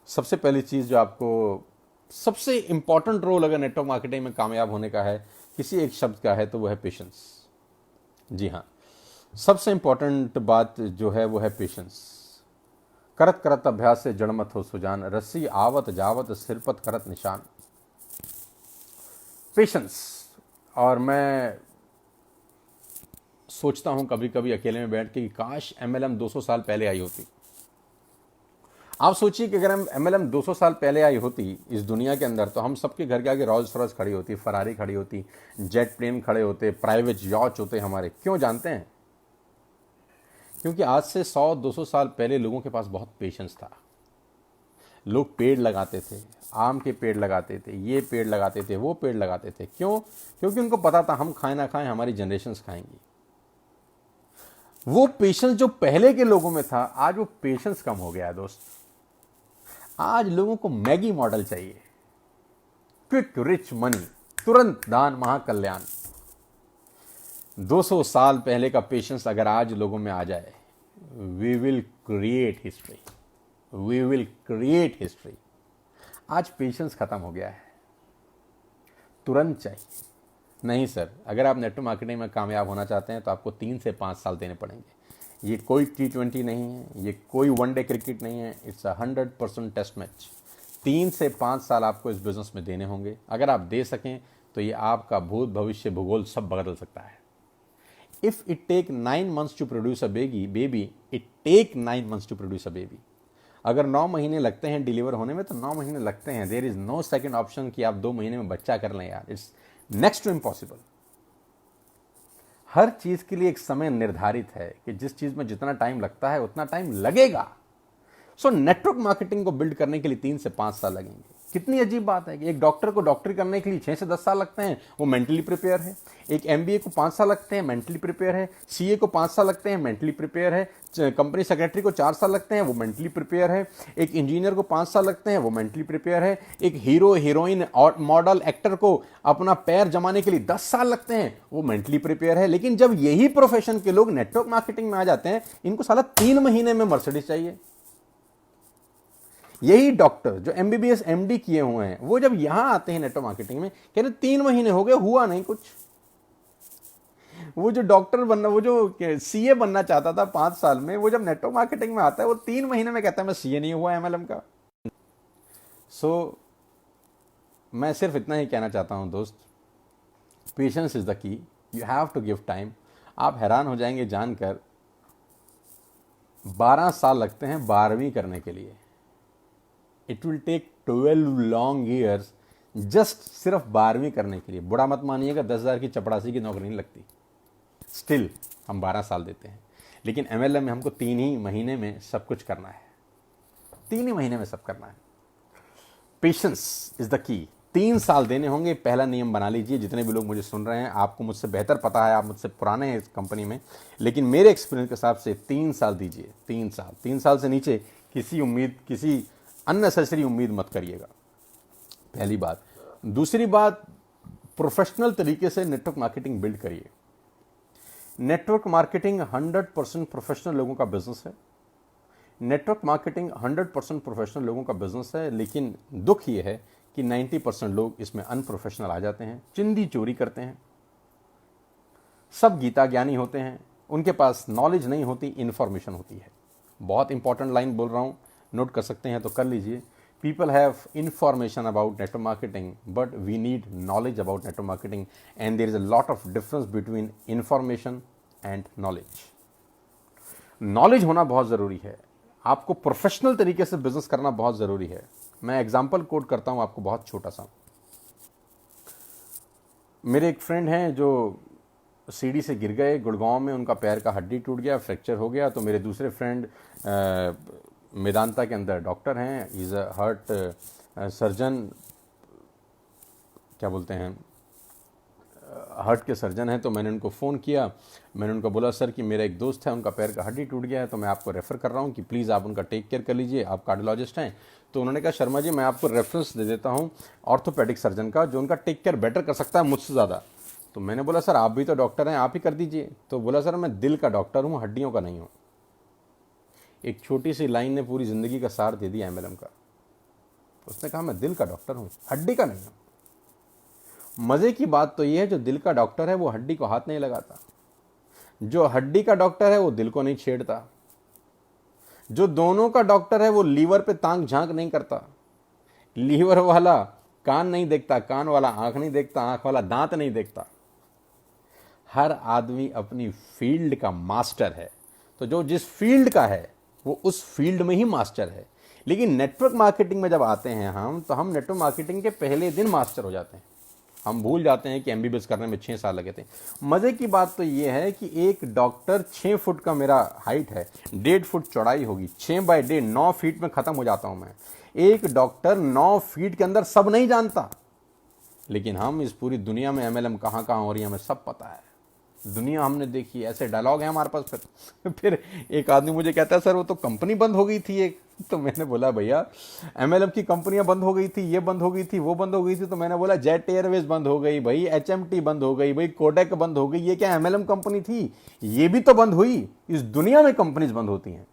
सबसे पहली चीज़ जो आपको, सबसे इंपॉर्टेंट रोल अगर नेटवर्क मार्केटिंग में कामयाब होने का है, किसी एक शब्द का है, तो वो है पेशेंस। जी हाँ, सबसे इंपॉर्टेंट बात जो है वो है पेशेंस। करत करत अभ्यास से जड़ मत हो सुजान, रस्सी आवत जावत सिरपत करत निशान। पेशेंस। और मैं सोचता हूं कभी कभी अकेले में बैठ के कि काश एमएलएम 200 साल पहले आई होती। आप सोचिए कि अगर हम एमएलएम 200 साल पहले आई होती इस दुनिया के अंदर, तो हम सबके घर के आगे रॉल्स रॉयस खड़ी होती, फरारी खड़ी होती, जेट प्लेन खड़े होते, प्राइवेट यॉच होते हमारे। क्यों जानते हैं? क्योंकि आज से 100-200 साल पहले लोगों के पास बहुत पेशेंस था। लोग पेड़ लगाते थे, आम के पेड़ लगाते थे, ये पेड़ लगाते थे, वो पेड़ लगाते थे। क्यों? क्योंकि उनको पता था हम खाएं ना खाएं, हमारी जनरेशन्स खाएंगी। वो पेशेंस जो पहले के लोगों में था, आज वो पेशेंस कम हो गया है दोस्त। आज लोगों को मैगी मॉडल चाहिए, क्विक रिच मनी, तुरंत दान महाकल्याण। 200 साल पहले का पेशेंस अगर आज लोगों में आ जाए, we will create history, we will create history. आज पेशेंस खत्म हो गया है, तुरंत चाहिए। नहीं सर, अगर आप नेटवर्क मार्केटिंग में कामयाब होना चाहते हैं तो आपको 3 से 5 साल देने पड़ेंगे। ये कोई T20 नहीं है, ये कोई वनडे क्रिकेट नहीं है, इट्स 100% टेस्ट मैच। 3 से 5 साल आपको इस बिजनेस में देने होंगे। अगर आप दे सकें तो ये आपका भूत भविष्य भूगोल सब बदल सकता है। If it take 9 months to produce a baby, it take 9 months to produce a baby. अगर 9 महीने लगते हैं डिलीवर होने में, तो 9 महीने लगते हैं। There is no second option कि आप 2 महीने में बच्चा कर लें यार, इट्स नेक्स्ट टू इम्पॉसिबल। हर चीज के लिए एक समय निर्धारित है कि जिस चीज में जितना टाइम लगता है उतना टाइम लगेगा। सो नेटवर्क मार्केटिंग को बिल्ड करने के लिए 3 से 5 साल लगेंगे। कितनी अजीब बात है कि एक डॉक्टर को डॉक्टरी करने के लिए 6 से 10 साल लगते हैं, वो मेंटली प्रिपेयर है। एक एमबीए को 5 साल लगते हैं, मेंटली प्रिपेयर है। सीए को 5 साल लगते हैं, मेंटली प्रिपेयर है। कंपनी सेक्रेटरी को 4 साल लगते हैं, वो मेंटली प्रिपेयर है। एक इंजीनियर को 5 साल लगते हैं, वो मेंटली प्रिपेयर है। एक हीरो हीरोइन और मॉडल एक्टर को अपना पैर जमाने के लिए 10 साल लगते हैं, वो मेंटली प्रिपेयर है। लेकिन जब यही प्रोफेशन के लोग नेटवर्क मार्केटिंग में आ जाते हैं, इनको साला 3 महीने में मर्सिडीज चाहिए। यही डॉक्टर जो एमबीबीएस एमडी किए हुए हैं, वो जब यहां आते हैं नेटवर्क मार्केटिंग में, कह रहे 3 महीने हो गए, हुआ नहीं कुछ। वो जो डॉक्टर बनना, वो जो सीए बनना चाहता था 5 साल में, वो जब नेटवर्क मार्केटिंग में आता है, वो 3 महीने में कहता है मैं सीए नहीं हुआ एमएलएम का। सो मैं सिर्फ इतना ही कहना चाहता हूं दोस्त, patience is the key, you have to give time. आप हैरान हो जाएंगे जानकर, 12 साल लगते हैं 12वीं करने के लिए। It will take 12 long years just सिर्फ 12वीं करने के लिए। बुरा मत मानिएगा, 10,000 की चपड़ासी की नौकरी नहीं लगती। स्टिल हम 12 साल देते हैं। लेकिन एमएलएम में हमको 3 ही महीने में सब कुछ करना है, 3 ही महीने में सब करना है। पेशेंस इज द की। 3 साल देने होंगे। पहला नियम बना लीजिए। जितने भी लोग मुझे सुन रहे हैं, आपको मुझसे बेहतर पता है, आप मुझसे पुराने हैं इस कंपनी में, लेकिन मेरे एक्सपीरियंस के हिसाब से 3 साल दीजिए। 3 साल से नीचे किसी अननेसेसरी उम्मीद मत करिएगा, पहली बात। दूसरी बात, प्रोफेशनल तरीके से नेटवर्क मार्केटिंग बिल्ड करिए। नेटवर्क मार्केटिंग 100% प्रोफेशनल लोगों का बिजनेस है। नेटवर्क मार्केटिंग 100% प्रोफेशनल लोगों का बिजनेस है, लेकिन दुख ये है कि 90% लोग इसमें अनप्रोफेशनल आ जाते हैं, चिंदी चोरी करते हैं। सब गीता ज्ञानी होते हैं, उनके पास नॉलेज नहीं होती, इंफॉर्मेशन होती है। बहुत इंपॉर्टेंट लाइन बोल रहा हूं, नोट कर सकते हैं तो कर लीजिए। People have information about network marketing, but we need knowledge about network marketing, and there is a lot of difference between information and knowledge. Knowledge होना बहुत ज़रूरी है, आपको प्रोफेशनल तरीके से बिजनेस करना बहुत ज़रूरी है। मैं एग्जाम्पल कोट करता हूं आपको, बहुत छोटा सा। मेरे एक फ्रेंड हैं जो सीढ़ी से गिर गए गुड़गांव में, उनका पैर का हड्डी टूट गया, फ्रैक्चर हो गया। तो मेरे दूसरे फ्रेंड मेदांता के अंदर डॉक्टर हैं, इज़ अ हार्ट सर्जन, क्या बोलते हैं, हार्ट के सर्जन हैं, तो मैंने उनको फ़ोन किया। मैंने उनको बोला सर कि मेरा एक दोस्त है, उनका पैर का हड्डी टूट गया है, तो मैं आपको रेफ़र कर रहा हूँ कि प्लीज़ आप उनका टेक केयर कर लीजिए, आप कार्डियोलॉजिस्ट हैं। तो उन्होंने कहा शर्मा जी मैं आपको रेफरेंस दे देता हूँ ऑर्थोपेडिक सर्जन का, जो उनका टेक केयर बेटर कर सकता है मुझसे ज़्यादा। तो मैंने बोला सर आप भी तो डॉक्टर हैं, आप ही कर दीजिए। तो बोला सर मैं दिल का डॉक्टर हूँ, हड्डियों का नहीं हूँ। एक छोटी सी लाइन ने पूरी ज़िंदगी का सार दे दिया एमएलएम का। उसने कहा मैं दिल का डॉक्टर हूँ, हड्डी का नहीं हूँ। मज़े की बात तो ये है, जो दिल का डॉक्टर है वो हड्डी को हाथ नहीं लगाता, जो हड्डी का डॉक्टर है वो दिल को नहीं छेड़ता, जो दोनों का डॉक्टर है वो लीवर पे तांग झांक नहीं करता। लीवर वाला कान नहीं देखता, कान वाला आंख नहीं देखता, आंख वाला दांत नहीं देखता। हर आदमी अपनी फील्ड का मास्टर है। तो जो जिस फील्ड का है वो उस फील्ड में ही मास्टर है। लेकिन नेटवर्क मार्केटिंग में जब आते हैं हम, तो हम नेटवर्क मार्केटिंग के पहले दिन मास्टर हो जाते हैं। हम भूल जाते हैं कि एमबीबीएस करने में 6 साल लगे थे। मज़े की बात तो ये है कि एक डॉक्टर 6 फुट का मेरा हाइट है, 1.5 फुट चौड़ाई होगी, 6 बाय 1.5 9 फीट में ख़त्म हो जाता हूँ मैं। एक डॉक्टर 9 फीट के अंदर सब नहीं जानता। लेकिन हम इस पूरी दुनिया में एमएलएम कहाँ कहाँ हो रही है हमें सब पता है। दुनिया हमने देखी, ऐसे डायलॉग है हमारे पास। फिर एक आदमी मुझे कहता है सर वो तो कंपनी बंद हो गई थी एक। तो मैंने बोला भैया एमएलएम की कंपनियां बंद हो गई थी, ये बंद हो गई थी, वो बंद हो गई थी। तो मैंने बोला जेट एयरवेज बंद हो गई भाई, एचएमटी बंद हो गई भाई, कोडेक बंद हो गई। ये क्या एमएलएम कंपनी थी? ये भी तो बंद हुई। इस दुनिया में कंपनीज बंद होती हैं,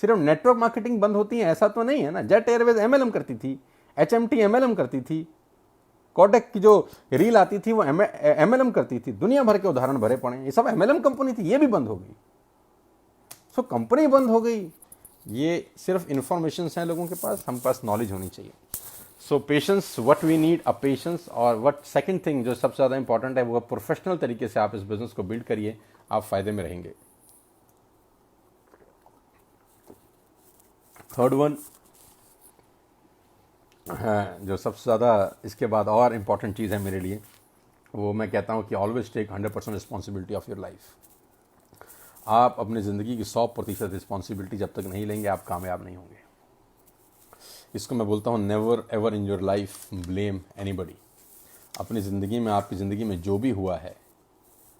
सिर्फ नेटवर्क मार्केटिंग बंद होती है ऐसा तो नहीं है ना। जेट एयरवेज एमएलएम करती थी, एचएमटी एमएलएम करती थी, कोडेक की जो रील आती थी वो एमएलएम करती थी। दुनिया भर के उदाहरण भरे पड़े, ये सब एमएलएम कंपनी थी, ये भी बंद हो गई। सो कंपनी बंद हो गई। ये सिर्फ इंफॉर्मेशन हैं लोगों के पास, हम पास नॉलेज होनी चाहिए। So patience, what we need a patience. और व्हाट सेकंड थिंग जो सबसे ज़्यादा इंपॉर्टेंट है वो प्रोफेशनल तरीके से आप इस बिजनेस को बिल्ड करिए, आप फायदे में रहेंगे। थर्ड वन हाँ, जो सबसे ज़्यादा इसके बाद और इम्पॉर्टेंट चीज़ है मेरे लिए, वो मैं कहता हूँ कि always take 100% responsibility of your life. आप अपनी ज़िंदगी की 100% रिस्पॉन्सिबिलिटी जब तक नहीं लेंगे आप कामयाब नहीं होंगे। इसको मैं बोलता हूँ never ever in your life blame anybody. अपनी ज़िंदगी में, आपकी ज़िंदगी में जो भी हुआ है,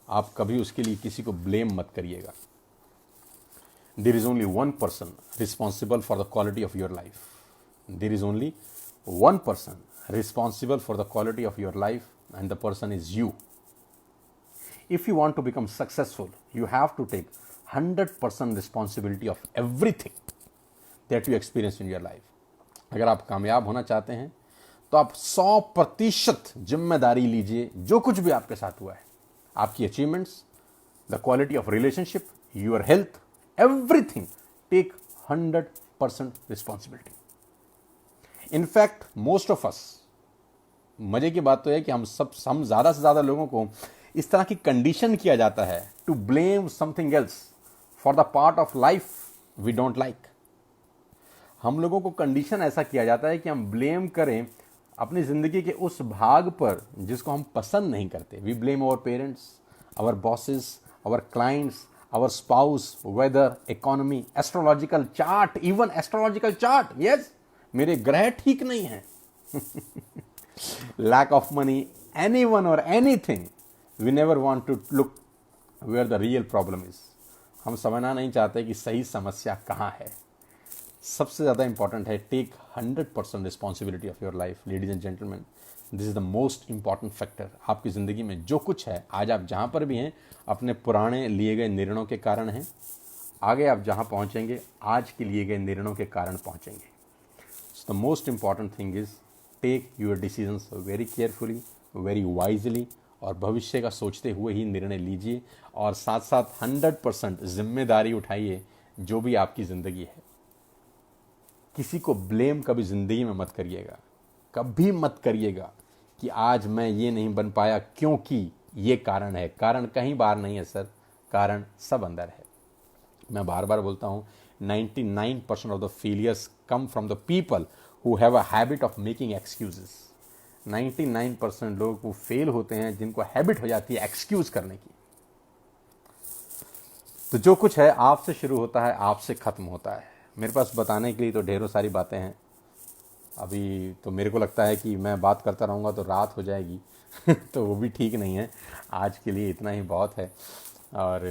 आप कभी उसके लिए किसी को ब्लेम मत करिएगा। There is only one person responsible for the quality of your life. There is only one person responsible for the quality of your life, and the person is you. If you want to become successful, you have to take 100% responsibility of everything that you experience in your life. अगर आप कामयाब होना चाहते हैं तो आप 100% जिम्मेदारी लीजिए जो कुछ भी आपके साथ हुआ है, आपकी achievements, the quality of relationship, your health, everything, take 100% responsibility. In fact most of us, मजे की बात तो है कि हम ज़्यादा से ज़्यादा लोगों को इस तरह की कंडीशन किया जाता है to blame something else for the part of life we don't like. हम लोगों को कंडीशन ऐसा किया जाता है कि हम ब्लेम करें अपनी ज़िंदगी के उस भाग पर जिसको हम पसंद नहीं करते। We blame our parents, our bosses, our clients, our spouse, weather, economy, astrological chart, even astrological chart. Yes, मेरे ग्रह ठीक नहीं है। लैक ऑफ मनी, एनीवन और anything, we never want to look where the real problem is. हम समझना नहीं चाहते कि सही समस्या कहाँ है। सबसे ज़्यादा इंपॉर्टेंट है take 100% responsibility of your life. Ladies and gentleman, this is the most important factor. आपकी ज़िंदगी में जो कुछ है, आज आप जहाँ पर भी हैं अपने पुराने लिए गए निर्णयों के कारण हैं। आगे आप जहाँ पहुँचेंगे आज के लिए गए निर्णयों के कारण पहुँचेंगे। The most important thing is take your decisions very carefully, very wisely, और भविष्य का सोचते हुए ही निर्णय लीजिए। और साथ साथ 100% जिम्मेदारी उठाइए जो भी आपकी ज़िंदगी है। किसी को ब्लेम कभी ज़िंदगी में मत करिएगा, कभी मत करिएगा कि आज मैं ये नहीं बन पाया क्योंकि ये कारण है। कारण कहीं बाहर नहीं है सर, कारण सब अंदर है। मैं बार बार बोलता हूँ 99% of the failures come from the people who have a habit of making excuses. 99% लोग वो फेल होते हैं जिनको हैबिट हो जाती है एक्सक्यूज करने की। तो जो कुछ है आपसे शुरू होता है, आपसे खत्म होता है। मेरे पास बताने के लिए तो ढेरों सारी बातें हैं, अभी तो मेरे को लगता है कि मैं बात करता रहूँगा तो रात हो जाएगी तो वो भी ठीक नहीं है। आज के लिए इतना ही बहुत है। और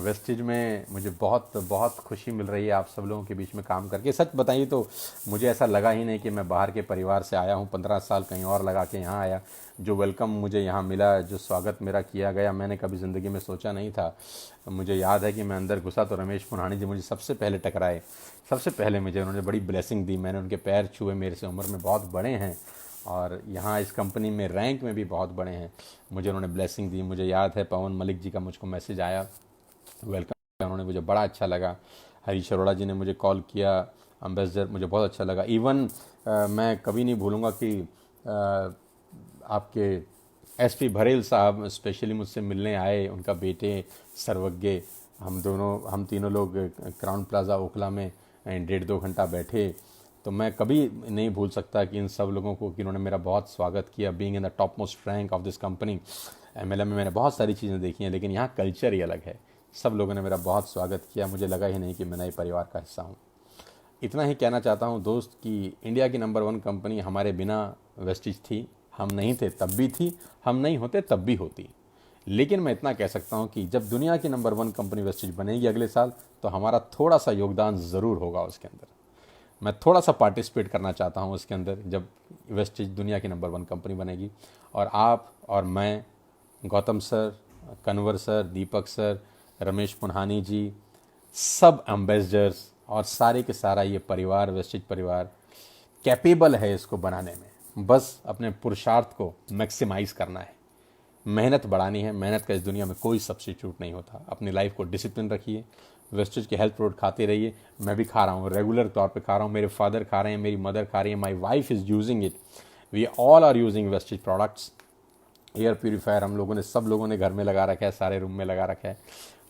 वेस्टेज में मुझे बहुत बहुत खुशी मिल रही है आप सब लोगों के बीच में काम करके। सच बताइए तो मुझे ऐसा लगा ही नहीं कि मैं बाहर के परिवार से आया हूँ, 15 साल कहीं और लगा के यहाँ आया। जो वेलकम मुझे यहाँ मिला, जो स्वागत मेरा किया गया, मैंने कभी ज़िंदगी में सोचा नहीं था। मुझे याद है कि मैं अंदर घुसा तो रमेश पुन्हानी जी मुझे सबसे पहले टकराए, सबसे पहले मुझे उन्होंने बड़ी ब्लेसिंग दी। मैंने उनके पैर छुए, मेरे से उम्र में बहुत बड़े हैं और यहाँ इस कंपनी में रैंक में भी बहुत बड़े हैं। मुझे उन्होंने ब्लेसिंग दी। मुझे याद है पवन मलिक जी का मुझको मैसेज आया, वेलकम किया उन्होंने, मुझे बड़ा अच्छा लगा। हरीश अरोड़ा जी ने मुझे कॉल किया, एम्बेसडर, मुझे बहुत अच्छा लगा। इवन मैं कभी नहीं भूलूँगा कि आपके एसपी भरेल साहब स्पेशली मुझसे मिलने आए, उनका बेटे सर्वज्ञ, हम तीनों लोग क्राउन प्लाजा ओखला में 1.5-2 घंटा बैठे। तो मैं कभी नहीं भूल सकता कि इन सब लोगों को कि इन्होंने मेरा बहुत स्वागत किया। Being in the top most rank of this company, MLM में मैंने बहुत सारी चीज़ें देखी हैं, लेकिन यहाँ कल्चर ही अलग है। सब लोगों ने मेरा बहुत स्वागत किया, मुझे लगा ही नहीं कि मैं नए परिवार का हिस्सा हूँ। इतना ही कहना चाहता हूँ दोस्त कि इंडिया की नंबर 1 कंपनी हमारे बिना वेस्टिज थी। हम नहीं थे तब भी थी, हम नहीं होते तब भी होती। लेकिन मैं इतना कह सकता हूँ कि जब दुनिया की नंबर 1 कंपनी वेस्टिज बनेगी अगले साल, तो हमारा थोड़ा सा योगदान ज़रूर होगा उसके अंदर। मैं थोड़ा सा पार्टिसिपेट करना चाहता हूँ उसके अंदर, जब वेस्टिज दुनिया की नंबर 1 कंपनी बनेगी। और आप और मैं, गौतम सर, कन्वर सर, दीपक सर, रमेश पुन्हानी जी, सब एम्बेसडर्स और सारे के सारा ये परिवार, वेस्टिज परिवार कैपेबल है इसको बनाने में। बस अपने पुरुषार्थ को मैक्सिमाइज़ करना है, मेहनत बढ़ानी है। मेहनत का इस दुनिया में कोई सब्स्टिट्यूट नहीं होता। अपनी लाइफ को डिसिप्लिन रखिए, वेस्टेज के हेल्थ प्रोडक्ट खाते रहिए। मैं भी खा रहा हूँ, रेगुलर तौर पे खा रहा हूँ, मेरे फादर खा रहे हैं, मेरी मदर खा रही है, my wife is using it, we all are using Vestige products. Air purifier हम लोगों ने, सब लोगों ने घर में लगा रखा है, सारे रूम में लगा रखा है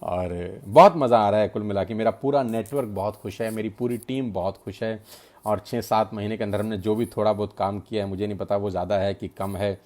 और बहुत मज़ा आ रहा है। कुल मिला के मेरा पूरा नेटवर्क बहुत खुश है, मेरी पूरी टीम बहुत खुश है। और 6-7 महीने के अंदर हमने जो भी थोड़ा बहुत काम किया है, मुझे नहीं पता वो ज़्यादा है कि कम है,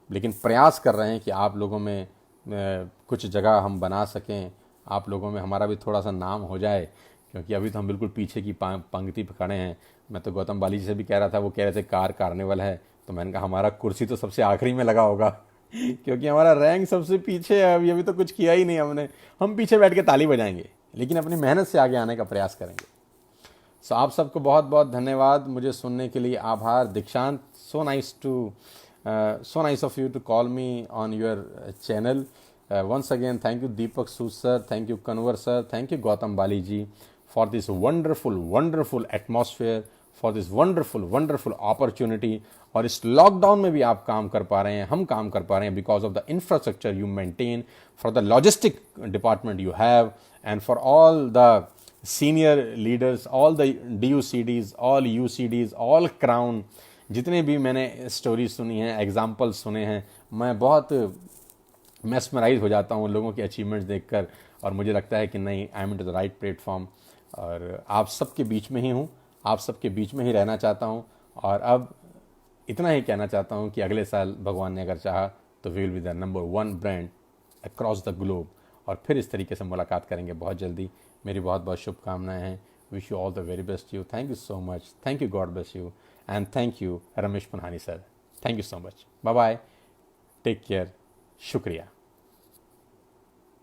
लेकिन प्रयास कर रहे हैं कि आप लोगों में कुछ जगह हम बना सकें, आप लोगों में हमारा भी थोड़ा सा नाम हो जाए, क्योंकि अभी तो हम बिल्कुल पीछे की पंक्ति पर खड़े हैं। मैं तो गौतम बाली जी से भी कह रहा था, वो कह रहे थे कार कार्निवल है, तो मैंने कहा हमारा कुर्सी तो सबसे आखिरी में लगा होगा क्योंकि हमारा रैंक सबसे पीछे है। अभी तो कुछ किया ही नहीं हमने, हम पीछे बैठ के ताली बजाएंगे, लेकिन अपनी मेहनत से आगे आने का प्रयास करेंगे। सो आप सबको बहुत बहुत धन्यवाद, मुझे सुनने के लिए आभार। दीक्षांत, सो nice of you to call me on your channel. Once again, thank you Deepak Sood sir, thank you Kanwar sir, thank you Gautam Bali ji for this wonderful atmosphere, for this wonderful opportunity. और इस lockdown में भी आप काम कर पा रहे हैं, हम काम कर पा रहे हैं, because of the infrastructure you maintain, for the logistic department you have, and for all the senior leaders, all the DUCDs, all UCDs, all Crown, जितने भी मैंने स्टोरी सुनी हैं, एग्जाम्पल सुने हैं, मैं बहुत मेस्मराइज हो जाता हूँ लोगों के अचीवमेंट्स देखकर। और मुझे लगता है कि नहीं, I am in to the right platform और आप सबके बीच में ही हूँ, आप सबके बीच में ही रहना चाहता हूँ। और अब इतना ही कहना चाहता हूँ कि अगले साल भगवान ने अगर चाहा तो we will be the number 1 brand across the globe. और फिर इस तरीके से मुलाकात करेंगे बहुत जल्दी। मेरी बहुत बहुत शुभकामनाएं हैं। Wish you all the very best you. Thank you so much. Thank you, god bless you, and thank you Ramesh Punhani sir. Thank you so much. Bye bye, take care, शुक्रिया।